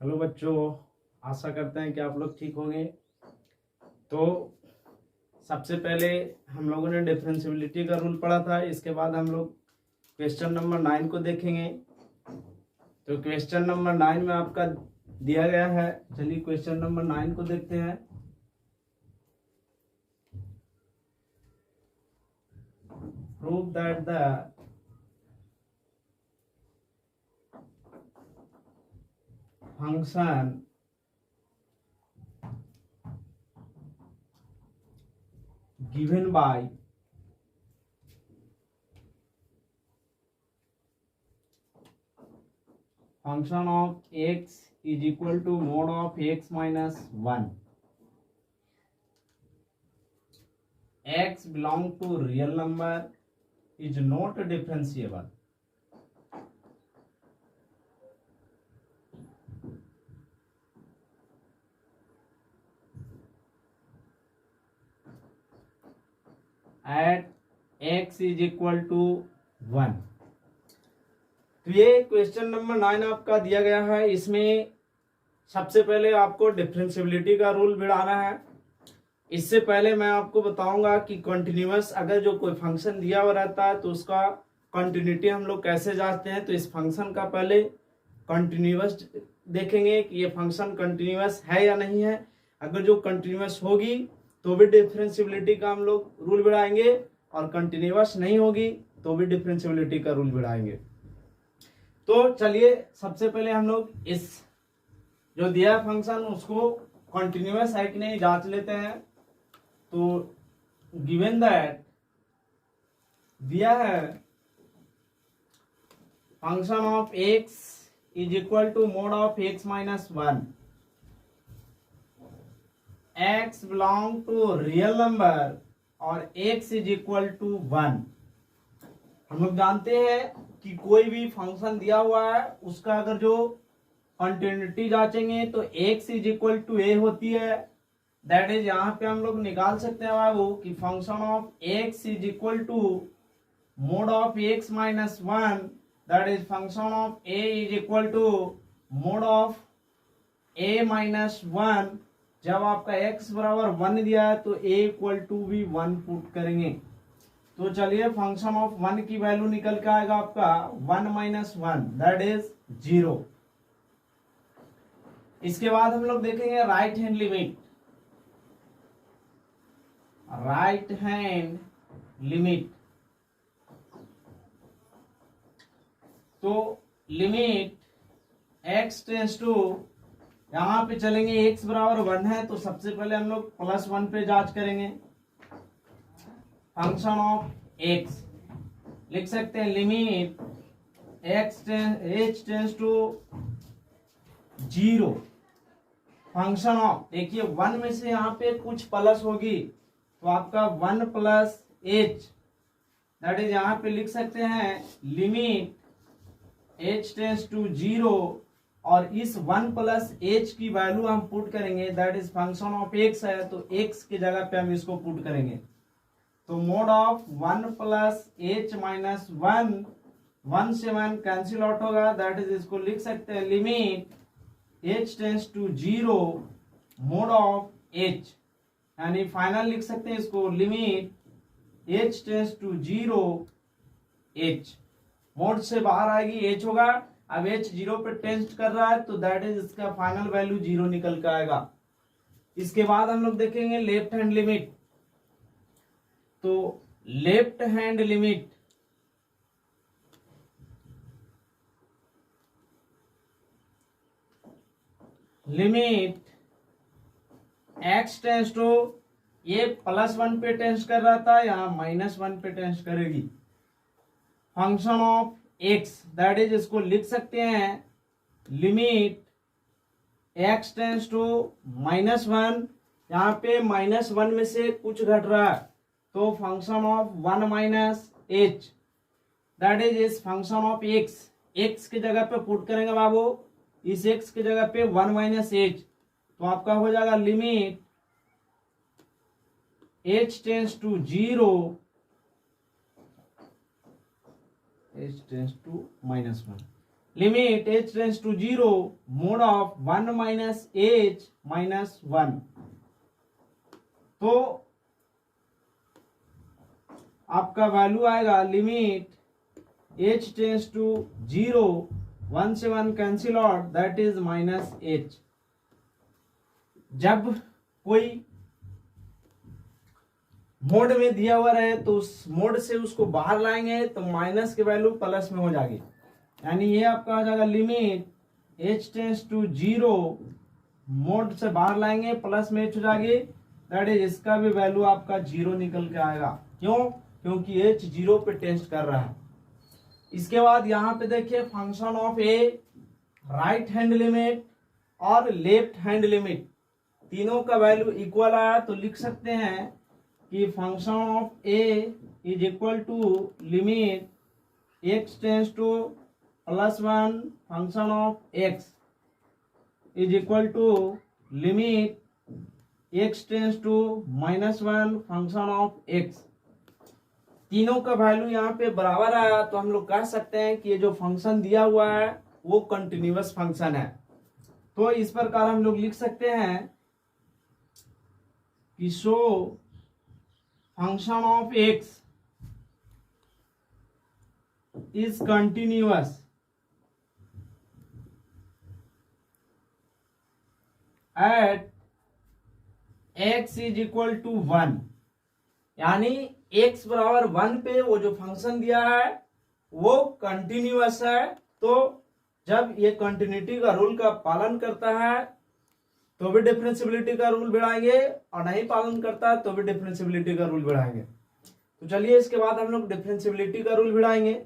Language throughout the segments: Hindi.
हेलो बच्चों, आशा करते हैं कि आप लोग ठीक होंगे। तो सबसे पहले हम लोगों ने डिफरेंशियबिलिटी का रूल पढ़ा था। इसके बाद हम लोग क्वेश्चन नंबर 9 को देखेंगे। तो क्वेश्चन नंबर 9 में आपका दिया गया है। चलिए क्वेश्चन नंबर 9 को देखते हैं। Prove that the function given by function of x is equal to mod of x minus 1, x belong to real number, is not differentiable. At x is equal to 1। तो ये क्वेश्चन नंबर 9 आपका दिया गया है। इसमें सबसे पहले आपको डिफरेंशियबिलिटी का रूल भिड़ाना है। इससे पहले मैं आपको बताऊंगा कि कंटिन्यूअस अगर जो कोई फंक्शन दिया हुआ रहता है तो उसका कंटिन्यूटी हम लोग कैसे जांचते हैं। तो इस फंक्शन का पहले कंटिन्यूअस देखेंगे कि ये फंक्शन कंटिन्यूअस है या नहीं है। अगर जो कंटिन्यूअस होगी तो भी डिफरेंशियबिलिटी का हम लोग रूल भिड़ाएंगे, और कंटिन्यूअस नहीं होगी तो भी डिफरेंशियबिलिटी का रूल भिड़ाएंगे। तो चलिए सबसे पहले हम लोग इस जो दिया फंक्शन उसको कंटिन्यूअस है कि नहीं जांच लेते हैं। तो गिवन दैट दिया है function of x is equal to mod of x minus 1, x belong to real number और एक्स इज इक्वल टू 1। हम लोग जानते हैं कि कोई भी फंक्शन दिया हुआ है उसका अगर जो कंटिन्यूटी जांचेंगे तो x इज इक्वल टू ए होती है। दैट इज यहाँ पे हम लोग निकाल सकते हैं बाबू कि function of x is equal to mod of x minus 1, that is function of a is equal to mod of a minus 1। जब आपका x बराबर 1 दिया है तो a इक्वल टू भी 1 पुट करेंगे। तो चलिए फंक्शन ऑफ 1 की वैल्यू निकल के आएगा आपका 1 माइनस 1, दैट इज 0। इसके बाद हम लोग देखेंगे right hand limit. Right hand limit तो लिमिट x टेंस टू, यहां पे चलेंगे x बराबर 1 है तो सबसे पहले हम लोग +1 पे जांच करेंगे। फंक्शन ऑफ x लिख सकते हैं limit h tends to 0। Function of देखिए 1 में से यहाँ पे कुछ प्लस होगी तो आपका 1 प्लस h, दैट इज यहाँ पे लिख सकते हैं लिमिट h टेंस टू 0, और इस 1 प्लस h की वैल्यू हम पुट करेंगे। That is function of x है तो x की जगह पे हम इसको पुट करेंगे। तो mod of 1 plus h minus 1 से 1 कैंसिल आउट होगा। दैट इज इसको लिख सकते हैं limit h tends to 0 mod of h, यानी फाइनल लिख सकते हैं इसको limit h tends to 0 h। Mod से बाहर आएगी h होगा। अब h 0 पे टेंस कर रहा है तो दैट इज इसका फाइनल वैल्यू 0 निकल के आएगा। इसके बाद हम लोग देखेंगे लेफ्ट हैंड लिमिट। तो left hand limit limit x tends to, ये +1 पे टेंस कर रहा था, यहां -1 पे टेंस करेगी। Function of x that is इसको लिख सकते हैं लिमिट x टेंस टू -1, यहाँ पे -1 में से कुछ घट रहा है तो function of 1 minus h, that is इस फंक्शन ऑफ x की जगह पे पुट करेंगे बाबू, इस x की जगह पे 1 माइनस h, तो आपका हो जाएगा limit h tends to 0 h tends to -1। Limit h tends to 0 mod of 1 minus h minus 1। तो आपका वैल्यू आएगा लिमिट h टेंस टू 0, 1 से 1 cancel out, that is minus h। जब कोई मोड में दिया हुआ रहे तो उस मोड से उसको बाहर लाएंगे तो माइनस की वैल्यू प्लस में हो जाएगी, यानी ये आपका आ जाएगा limit h tends to 0, mod से बाहर लाएंगे प्लस में h हो जाएगी, दैट इज इसका भी वैल्यू आपका 0 निकल के आएगा। क्यों? क्योंकि h 0 पे टेस्ट कर रहा है। इसके बाद यहाँ पे देखिए function of A, right hand limit और लेफ्ट हैंड लिमिट तीनों का वैल्यू इक्वल आया तो लिख सकते हैं कि function of a is equal to limit x tends to +1 function of x is equal to limit x tends to -1 function of x। तीनों का वैल्यू यहाँ पे बराबर आया तो हम लोग कह सकते हैं कि ये जो फंक्शन दिया हुआ है वो कंटिन्यूअस फंक्शन है। तो इस प्रकार हम लोग लिख सकते हैं कि show function of x is continuous at x is equal to 1, यानी x बराबर 1 पे वो जो फंक्शन दिया है वो कंटिन्यूअस है। तो जब ये कंटिन्यूटी का रूल का पालन करता है तो भी डिफरेंशियबिलिटी का रूल बढ़ाएंगे, और नहीं पालन करता है तो भी डिफरेंशियबिलिटी का रूल बढ़ाएंगे। तो चलिए इसके बाद हम लोग डिफरेंशियबिलिटी का रूल बढ़ाएंगे।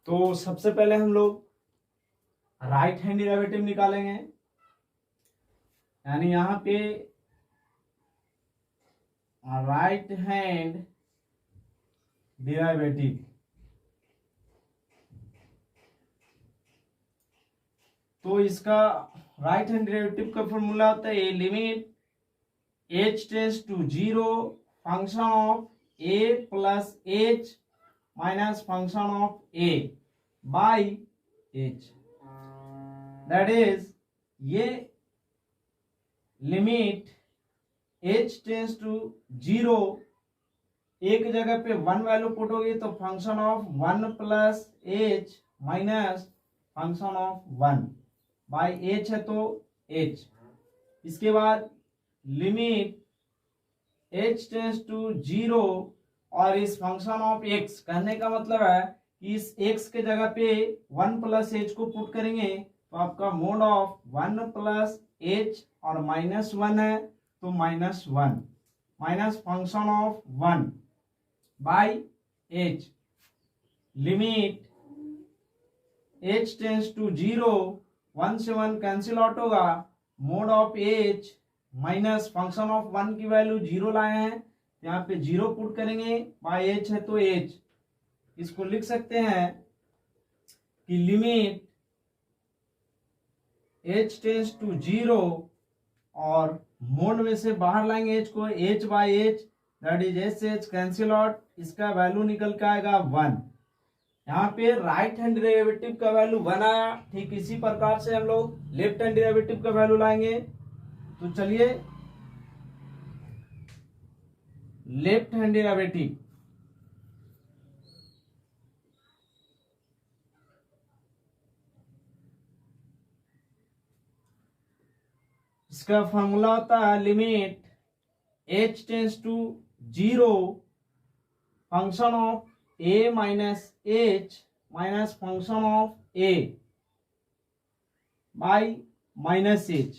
तो सबसे पहले हम लोग राइट हैंड डेरिवेटिव निकालेंगे, यानी यहां पे राइट हैंड डेरिवेटिव। तो इसका राइट हैंड डेरिवेटिव का फॉर्मूला होता है limit h tends to 0 function of a plus h minus function of a by h, that is ये लिमिट h टेंस टू 0, एक जगह पे 1 वैल्यू पुट होगी तो function of 1 plus h minus function of 1 by h है तो h। इसके बाद लिमिट h टेंस टू 0, और इस फंक्शन ऑफ x कहने का मतलब है कि इस x के जगह पे 1 प्लस h को पुट करेंगे तो आपका मोड ऑफ 1 प्लस h और -1 है तो -1 minus function of 1 by h। Limit h tends to 0, 1 से 1 कैंसिल आउट होगा, mod of h minus function of 1 की वैल्यू 0 लाए हैं, यहाँ पे 0 पुट करेंगे, बाई h है तो h। इसको लिख सकते हैं कि लिमिट h टेंस टू 0, और मोड में से बाहर लाएंगे h को, h by h, that is h cancel out, इसका वैल्यू निकल के आएगा 1। यहाँ पे राइट हैंड डेरिवेटिव का वैल्यू 1 आया, ठीक इसी प्रकार से हम लोग लेफ्ट हैंड डेरिवेटिव का वैल्यू लाएंगे। तो चलिए लेफ्ट हैंड डेरिवेटिव, इसका फॉर्मूला होता है limit h tends to 0 function of a minus h minus function of a by minus h।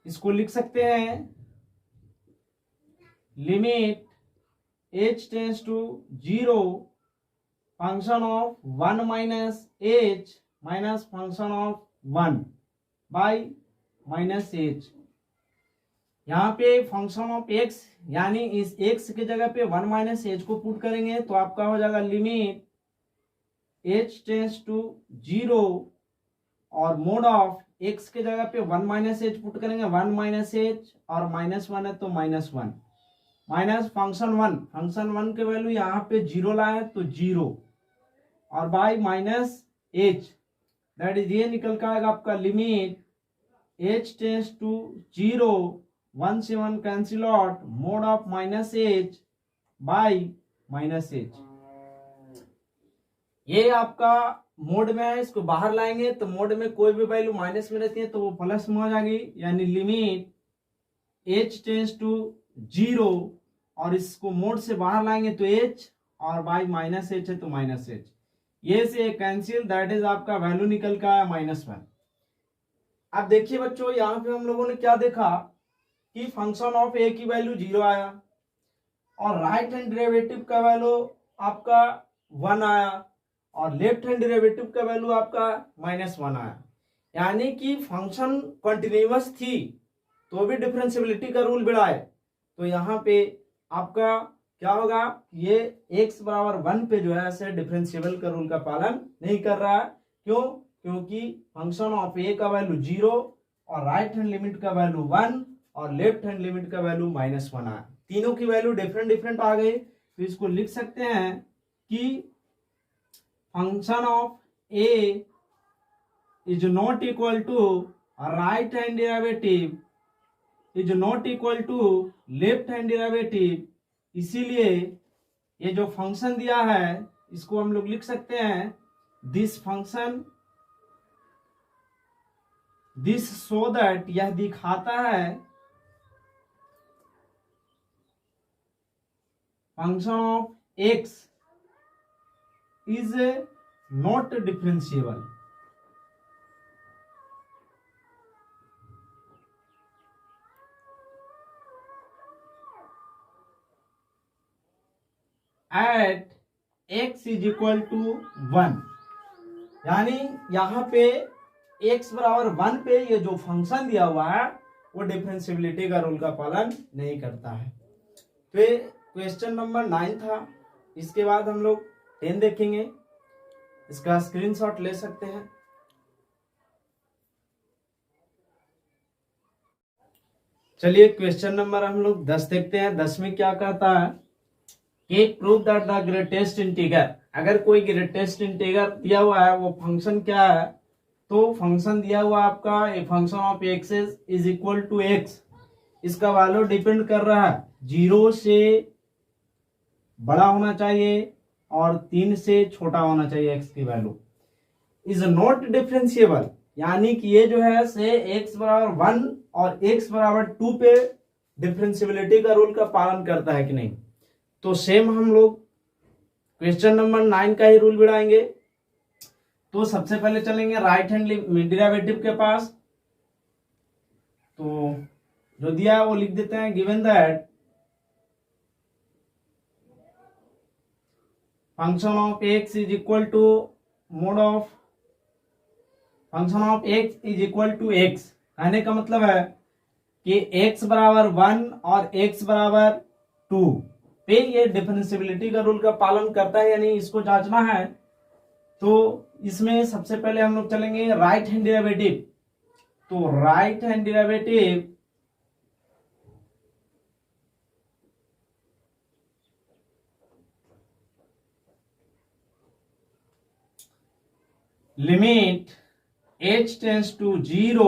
इसको लिख सकते हैं limit h tends to 0 function of 1 minus h minus function of 1 by minus h. यहाँ पे फंक्शन ऑफ एक्स यानी इस एक्स की जगह पे 1 माइनस एच को पुट करेंगे तो आपका हो जाएगा लिमिट एच टेंस टू 0 और मोड ऑफ एक्स के जगह पे 1 माइनस एच पुट करेंगे, 1 माइनस एच और -1 है तो -1 माइनस फंक्शन वन के वैल्यू यहाँ पे 0 लाए तो 0 और by minus H, that is ये निकल का आएगा आपका लिमिट एच टेंस टू 0 1 से 1 cancel out mode of minus H by minus H. ये आपका मोड में है, इसको बाहर लाएंगे तो मोड में कोई भी वैल्यू माइनस में रहती है तो वो प्लस में हो जाएगी, यानी लिमिट एच टेंस टू 0 और इसको मोड से बाहर लाएंगे तो एच और बाई माइनस एच है तो माइनस एच, ये से कैंसिल, दैट इज आपका वैल्यू निकल का आया -1। अब देखिए बच्चों यहाँ पे हम लोगों ने क्या देखा कि फंक्शन ऑफ ए की वैल्यू 0 आया और राइट हैंड डेरिवेटिव का वैल्यू आपका 1 आया और लेफ्ट हैंड डेरिवेटिव का वैल्यू आपका -1 आया, यानी कि फंक्शन कंटिन्यूअस थी तो भी डिफरेंशियबिलिटी का रूल बढ़ाए तो यहाँ पे आपका क्या होगा, ये x बराबर 1 पे जो है ऐसे डिफरेंशिएबल का रूल का पालन नहीं कर रहा है। क्यों? क्योंकि फंक्शन ऑफ ए का वैल्यू 0 और राइट हैंड लिमिट का वैल्यू 1 और लेफ्ट हैंड लिमिट का वैल्यू -1 आया, तीनों की वैल्यू डिफरेंट आ गई तो इसको लिख सकते हैं कि function of a is not equal to right hand derivative is not equal to left hand derivative, इसीलिए ये जो फंक्शन दिया है इसको हम लोग लिख सकते हैं this function, this so that यह दिखाता है function of x is not differentiable. At x is equal to 1, यानी यहाँ पे x बराबर 1 पे ये जो फंक्शन दिया हुआ है वो डिफरेंशिएबिलिटी का रूल का पालन नहीं करता है। तो ये क्वेश्चन नंबर 9 था। इसके बाद हम लोग 10 देखेंगे, इसका स्क्रीनशॉट ले सकते हैं। चलिए क्वेश्चन नंबर हम लोग 10 देखते हैं। 10 में क्या कहता है कि prove that the greatest integer, अगर कोई ग्रेटेस्ट इंटीगर दिया हुआ है वो फंक्शन क्या है, तो फंक्शन दिया हुआ आपका a function of x is equal to x, इसका वैल्यू डिपेंड कर रहा है 0 से बड़ा होना चाहिए और 3 से छोटा होना चाहिए एक्स की वैल्यू, इज नॉट डिफरेंशिएबल, यानी कि ये जो है से एक्स बराबर 1 और एक्स बराबर 2 पे डिफरेंशिएबिलिटी का रूल का पालन करता है कि नहीं। तो सेम हम लोग क्वेश्चन नंबर 9 का ही रूल बढ़ाएंगे। तो सबसे पहले चलेंगे राइट हैंड डेरिवेटिव के पास, तो जो दिया है वो लिख देते हैं given that function of x is equal to mod of function of x is equal to x, कहने का मतलब है कि x बराबर 1 और x बराबर 2 पे ये डिफरेंशिएबिलिटी का रूल का पालन करता है या नहीं, इसको जांचना है। तो इसमें सबसे पहले हम लोग चलेंगे राइट हैंड डेरिवेटिव, तो right hand derivative limit h tends to 0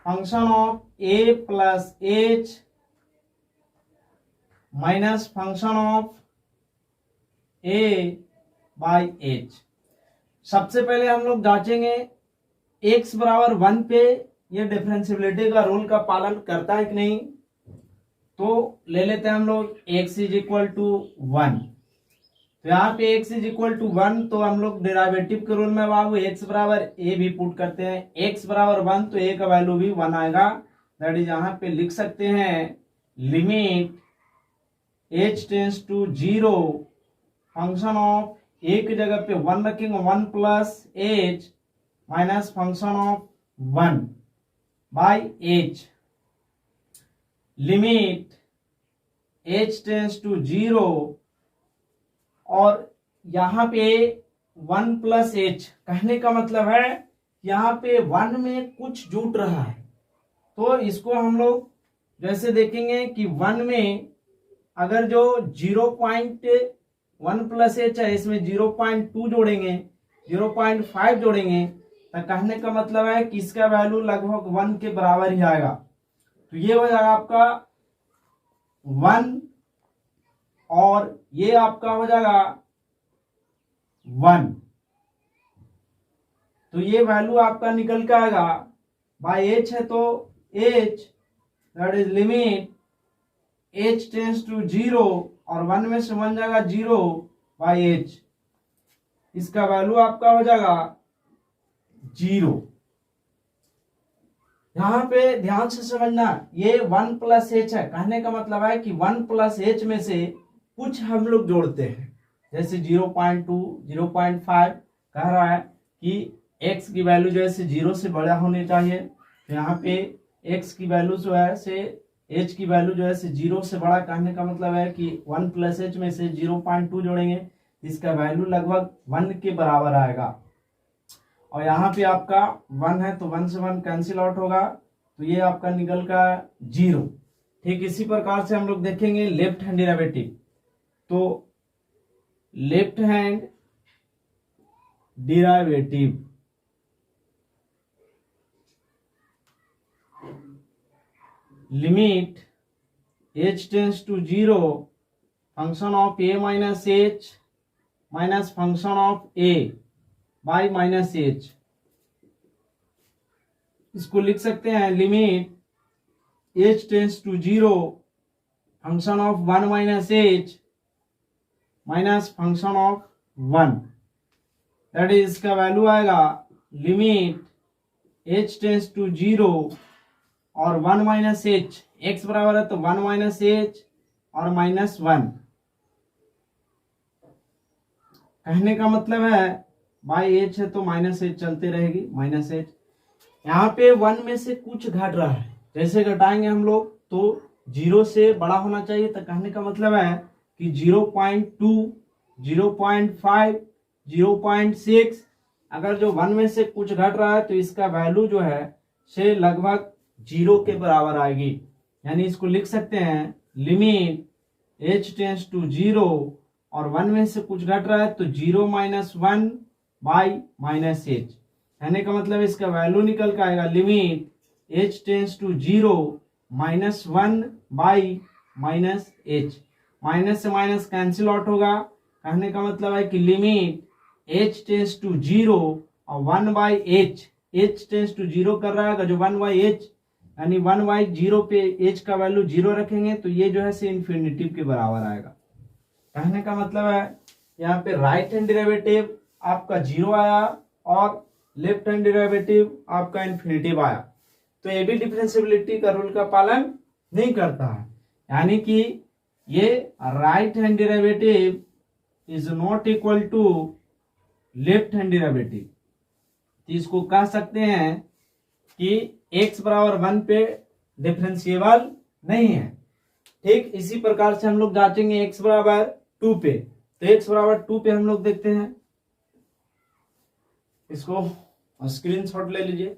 function of a plus h minus function of a by h। सबसे पहले हम लोग जांचेंगे x बराबर 1 पे ये डिफरेंशिएबिलिटी का रूल का पालन करता है कि नहीं। तो ले लेते हैं हम लोग x इज इक्वल टू 1, तो यहाँ पे x इज इक्वल टू 1 तो हम लोग डेरिवेटिव के रूल में बाबू x बराबर a भी पुट करते हैं, x बराबर 1 तो a का वैल्यू भी 1 आएगा, दैट इज यहाँ पे लिख सकते हैं limit h tends to 0 function of a की जगह पे 1 रखेंगे 1 plus h minus function of 1 by h, limit h tends to 0, और यहाँ पे 1 प्लस h, कहने का मतलब है यहाँ पे 1 में कुछ जुट रहा है, तो इसको हम लोग जैसे देखेंगे कि 1 में अगर जो 0.1 प्लस एच है, इसमें 0.2 जोड़ेंगे, 0.5 जोड़ेंगे, तो कहने का मतलब है कि इसका वैल्यू लगभग 1 के बराबर ही आएगा। तो ये हो जाएगा आपका 1 और ये आपका हो जाएगा 1, तो ये वैल्यू आपका निकल के आएगा बाई एच है, तो h that is limit h tends to 0, और 1 में से 1 जाएगा 0 बाई h, इसका वैल्यू आपका हो जाएगा 0। यहां पे ध्यान से समझना, ये 1 प्लस h है, कहने का मतलब है कि 1 प्लस h में से कुछ हम लोग जोड़ते हैं, जैसे 0.2, 0.5 कह रहा है कि x की वैल्यू जो है 0 से बड़ा होनी चाहिए, तो यहाँ पे x की वैल्यू जो है से h की वैल्यू जो है 0 से बड़ा, कहने का मतलब है कि 1 प्लस h में से 0.2 जोड़ेंगे, इसका वैल्यू लगभग 1 के बराबर आएगा। और यहाँ पे आपका 1 है, तो 1 से 1 कैंसिल आउट होगा, तो ये आपका निकल का 0। ठीक इसी प्रकार से हम लोग देखेंगे लेफ्ट हैंड डेरिवेटिव। तो left hand derivative, limit h tends to 0, function of a minus h minus function of a by minus h, इसको लिख सकते हैं limit h tends to 0, function of 1 minus h minus function of 1, that is इसका वैल्यू आएगा लिमिट h टेंस टू 0 और 1 माइनस h, x बराबर है तो 1 माइनस h और माइनस 1, कहने का मतलब है बाई h है तो माइनस h चलते रहेगी, माइनस h। यहाँ पे 1 में से कुछ घट रहा है, जैसे घटाएंगे हम लोग तो 0 से बड़ा होना चाहिए, तो कहने का मतलब है कि 0.2, 0.5, 0.6, अगर जो 1 में से कुछ घट रहा है तो इसका वैल्यू जो है से लगभग 0 के बराबर आएगी। यानी इसको लिख सकते हैं लिमिट h टेंस टू 0 और 1 में से कुछ घट रहा है तो 0 माइनस 1 बाई माइनस h, कहने का मतलब इसका वैल्यू निकल के आएगा limit h tends to 0 minus 1 by minus h, minus से माइनस कैंसिल आउट होगा, कहने का मतलब है कि लिमिट h टेंस टू 0 और 1 बाई h टेंस टू 0 कर रहा है, जो 1 बाई h यानी 1 बाई 0 पे h का वैल्यू 0 रखेंगे तो ये जो है से इन्फिनिटिव के बराबर आएगा। कहने का मतलब है यहाँ पे राइट हैंड डेरिवेटिव आपका 0 आया और लेफ्ट हैंड डेरिवेटिव आपका इन्फिनिटिव आया, तो ये भी डिफरेंशिएबिलिटी का रूल का पालन नहीं करता है, यानी कि ये right hand derivative is not equal to left hand derivative. इसको कह सकते हैं कि x बराबर 1 पे डिफरेंशिएबल नहीं है। ठीक इसी प्रकार से हम लोग जांचेंगे x बराबर 2 पे, तो x बराबर 2 पे हम लोग देखते हैं, इसको स्क्रीनशॉट ले लीजिए।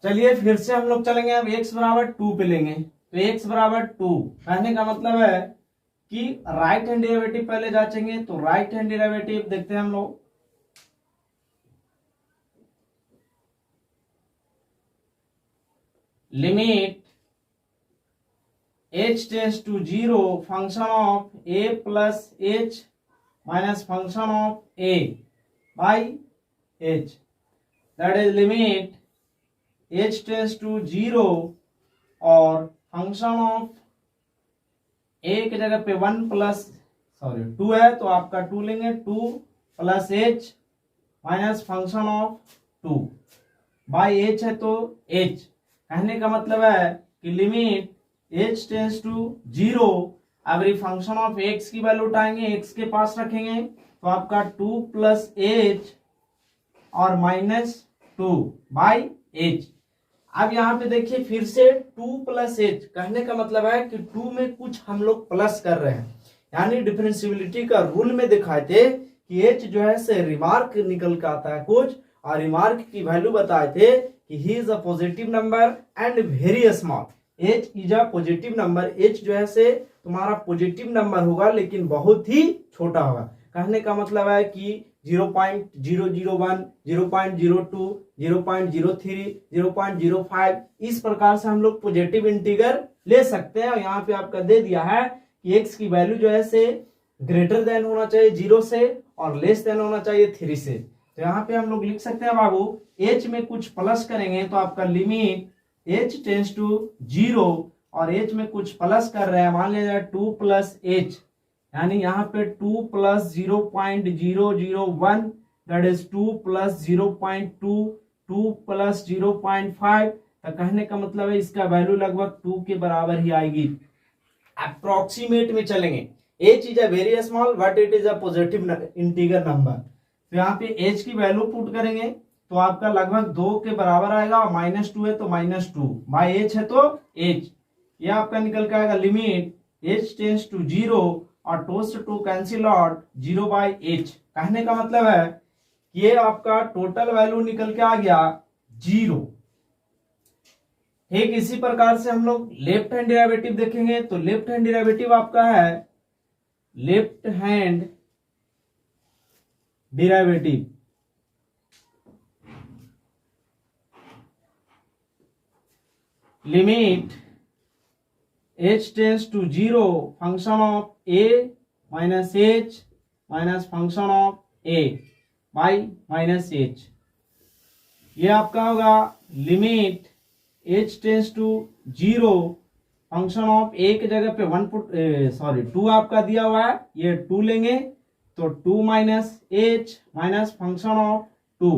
चलिए फिर से हम लोग चलेंगे, अब x बराबर 2 पे लेंगे, तो x बराबर 2 कहने का मतलब है कि राइट हैंड डेरिवेटिव पहले जांचेंगे, तो राइट हैंड डेरिवेटिव देखते हैं हम लोग। Limit h tends to 0, function of a plus h minus function of a by h, that is limit h tends to 0 और फंक्शन ऑफ ए की जगह पे 2 है तो आपका 2 लेंगे, 2 plus H minus function of 2 by h है तो एच। कहने का मतलब है कि लिमिट एच टेंस टू 0, अगर फंक्शन ऑफ एक्स की वैल्यू उठाएंगे, एक्स के पास रखेंगे तो आपका 2 प्लस एच और माइनस 2 बाई एच। अब यहाँ पे देखिए फिर से 2 प्लस एच, कहने का मतलब है कि 2 में कुछ हम लोग प्लस कर रहे हैं, यानी डिफरेंशिएबिलिटी का रूल में दिखाए थे कि एच जो है से रिमार्क निकल के आता है कुछ, और रिमार्क की वैल्यू बताए थे कि he is a positive number and very small. H is a positive number, H जो है से तुम्हारा पॉजिटिव नंबर होगा लेकिन बहुत ही छोटा होगा। कहने का मतलब है कि 0.001, 0.02, 0.03, 0.05 इस प्रकार से हम लोग पॉजिटिव इंटीगर ले सकते हैं। और यहाँ पे आपका दे दिया है कि एक्स की वैल्यू जो है से ग्रेटर देन होना चाहिए 0 से और लेस देन होना चाहिए 3 से। तो यहाँ पे हम लोग लिख सकते हैं बाबू, एच में कुछ प्लस करेंगे तो आपका लिमिट एच टेंस टू 0, और एच में कुछ प्लस कर रहे हैं, मान लीजिए 2 प्लस एच, यानी यहाँ पे 2 plus 0.001 that is 2 plus 0.2, 2 plus 0.5, तो कहने का मतलब है इसका वैल्यू लगभग 2 के बराबर ही आएगी। अप्रोक्सीमेट में चलेंगे, H is a very small but it is a positive integer number, तो यहाँ पे एच की वैल्यू पुट करेंगे तो आपका लगभग 2 के बराबर आएगा, और -2 है तो -2 बाई एच है तो एच, ये आपका निकल के आएगा लिमिट एच टेंस टू 0 और 2 से 2 कैंसिल आउट 0 बाई एच। कहने का मतलब है कि ये आपका टोटल वैल्यू निकल के आ गया 0। ठीक इसी प्रकार से हम लोग लेफ्ट हैंड डेरिवेटिव देखेंगे तो लेफ्ट हैंड डेरिवेटिव आपका है left hand derivative limit h tends to 0 function of a minus h minus function of a by minus h, ये आपका होगा limit h tends to 0 function of a की जगह पे 2 आपका दिया हुआ है, ये 2 लेंगे तो 2 minus h minus function of 2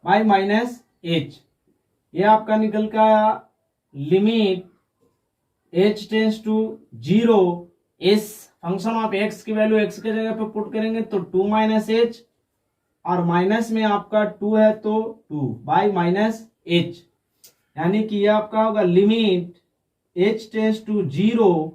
by minus h, ये आपका निकल का लिमिट h टेंस टू 0 इस फंक्शन ऑफ x की वैल्यू x के जगह पे पुट करेंगे तो 2 माइनस h, और माइनस में आपका 2 है तो 2 बाई माइनस h, यानी कि ये आपका होगा लिमिट h टेंस टू 0।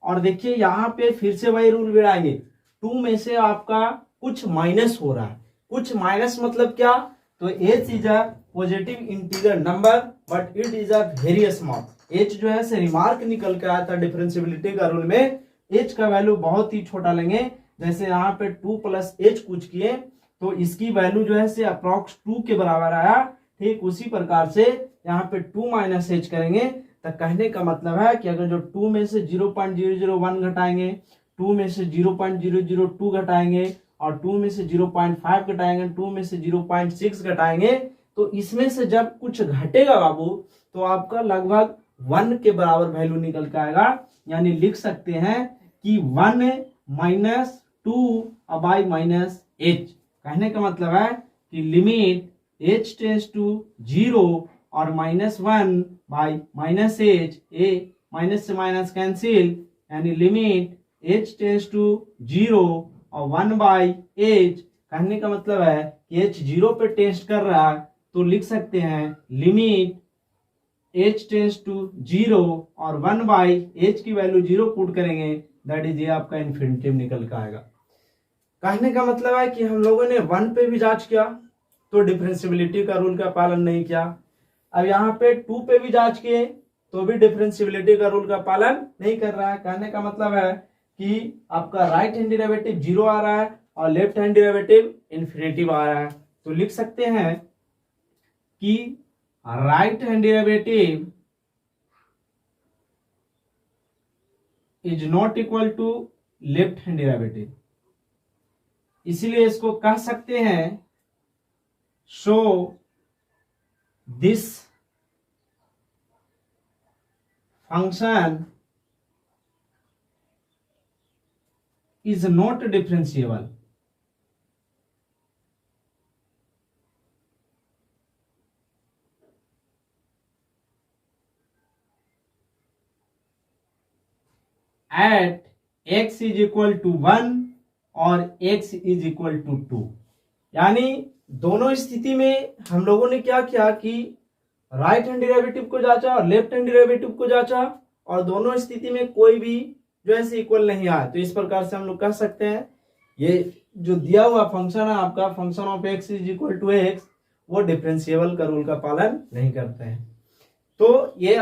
और देखिए यहाँ पे फिर से वही रूल बिड़ाएंगे, 2 में से आपका कुछ माइनस हो रहा है, कुछ माइनस मतलब क्या, तो h is a positive integer number but it is a very small. h जो है से रिमार्क निकल के आया था डिफरेंशिएबिलिटी का रूल में, h का वैल्यू बहुत ही छोटा लेंगे, जैसे यहाँ पे 2 प्लस एच कुछ किए तो इसकी वैल्यू जो है से अप्रॉक्स 2 के बराबर आया। ठीक उसी प्रकार से यहाँ पे 2 माइनस एच करेंगे तो कहने का मतलब है कि अगर जो 2 में से 0.001 घटाएंगे, 2 में से 0.002 घटाएंगे और 2 में से 0.5 घटाएंगे, 2 में से 0.6 घटाएंगे, तो इसमें से जब कुछ घटेगा बाबू तो आपका लगभग 1 के बराबर वैल्यू निकल के आएगा, यानी लिख सकते हैं कि 1 माइनस 2 बाई माइनस एच। कहने का मतलब है कि लिमिट h टेंस टू 0 और -1 by minus H, A minus से माइनस कैंसिल, यानी लिमिट h टेंस टू 0 और 1 बाई एच। कहने का मतलब है कि h 0 पे टेस्ट कर रहा है तो लिख सकते हैं लिमिट h टेंस टू 0 और 1 बाई h की वैल्यू 0 पुट करेंगे, दैट इज ये आपका इन्फिनिटिव निकल के आएगा। कहने का मतलब है कि हम लोगों ने 1 पे भी जांच किया तो डिफरेंशिएबिलिटी का रूल का पालन नहीं किया, अब यहाँ पे 2 पे भी जांच किए तो भी डिफरेंशिएबिलिटी का रूल का पालन नहीं कर रहा है। कहने का मतलब है कि आपका राइट हैंड डेरिवेटिव 0 आ रहा है और लेफ्ट हैंड डेरिवेटिव इन्फिनिटिव आ रहा है, तो लिख सकते हैं कि right hand derivative is not equal to left hand derivative, इसीलिए इसको कह सकते हैं so this function is not differentiable. At x is equal to 1 और x is equal to 2, यानी दोनों स्थिति में हम लोगों ने क्या किया कि राइट हैंड डेरिवेटिव को जांचा और लेफ्ट हैंड डेरिवेटिव को जांचा, और दोनों स्थिति में कोई भी जो है इक्वल नहीं आया। तो इस प्रकार से हम लोग कह सकते हैं ये जो दिया हुआ फंक्शन है आपका, function of x is equal to x, वो डिफरेंशिएबल का रूल का पालन नहीं करते हैं। तो ये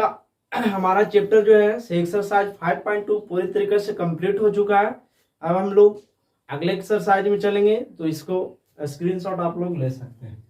हमारा चैप्टर जो है एक्सरसाइज 5.2 पूरी तरीके से कंप्लीट हो चुका है। अब हम लोग अगले एक्सरसाइज में चलेंगे, तो इसको स्क्रीनशॉट आप लोग ले सकते हैं।